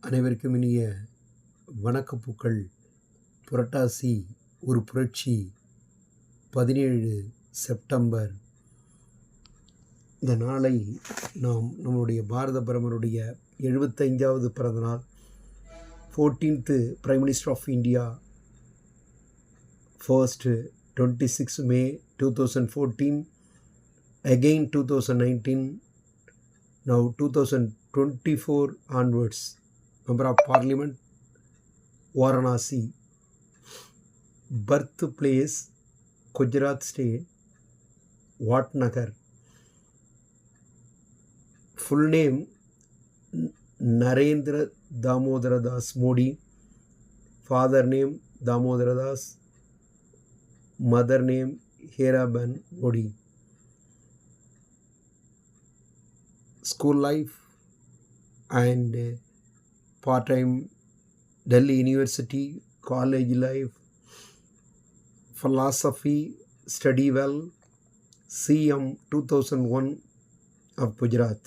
அனைவருக்கும் இனிய வணக்கப்பூக்கள். புரட்டாசி ஒரு புரட்சி 17 செப்டம்பர். இந்த நாளை நாம் நம்முடைய பாரத பிரதமருடைய 75வது பிறந்தநாள், 14th Prime Minister of India, 1st 26 May 2014, again 2019, now 2024 onwards. Member of Parliament, Varanasi. Birthplace, Gujarat State, Vatnagar. Full name, Narendra Damodara Das Modi. Father name, Damodara Das. Mother name, Heraban Modi. School life and part-time Delhi University, college life, philosophy, study well, CM 2001 of Gujarat.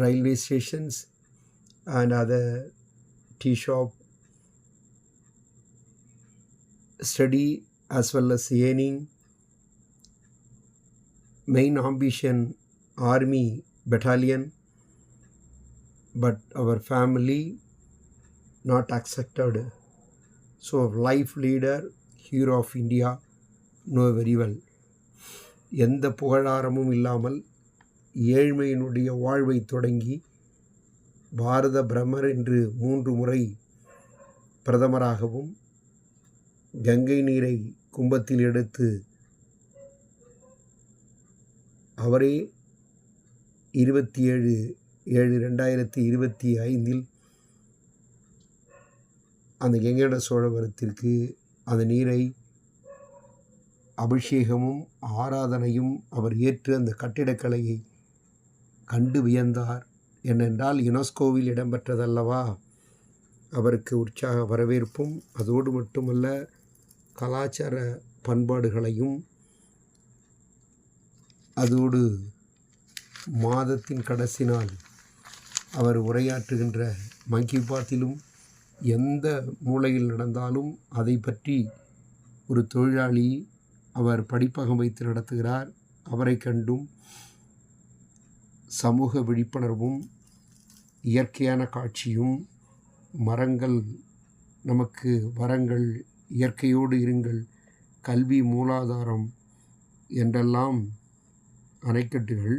Railway stations and other tea shop, study as well as earning. Main ambition, army battalion, but our family not accepted. So life leader, hero of India, know very well. எந்த புகழாரமும் இல்லாமல் ஏழ்மையினுடைய வாழ்வை தொடங்கி பாரத பிரதமர் என்று 3 முறை பிரதமராகவும், கங்கை நீரை கும்பத்தில் எடுத்து அவரே 27/7/2025 அந்த கங்கை சோழவரத்திற்கு அந்த நீரை அபிஷேகமும் ஆராதனையும் அவர் ஏற்று அந்த கட்டிடக்கலையை கண்டு வியந்தார். ஏனென்றால் யுனெஸ்கோவில் இடம்பெற்றதல்லவா. அவருக்கு உற்சாக வரவேற்பும், அதோடு மட்டுமல்ல கலாச்சார பண்பாடுகளையும், அதோடு மாதத்தின் கடைசி நாள் அவர் உரையாற்றுகின்ற மன் கி பாத்திலும் எந்த மூலையில் நடந்தாலும் அதை பற்றி ஒரு தொழிலாளி அவர் படிப்பகம் வைத்து நடத்துகிறார். அவரை கண்டும் சமூக விழிப்புணர்வும், இயற்கையான காட்சியும், மரங்கள் நமக்கு வரங்கள், இயற்கையோடு இருங்கள், கல்வி மூலாதாரம் என்றெல்லாம் அணைக்கட்டுகள்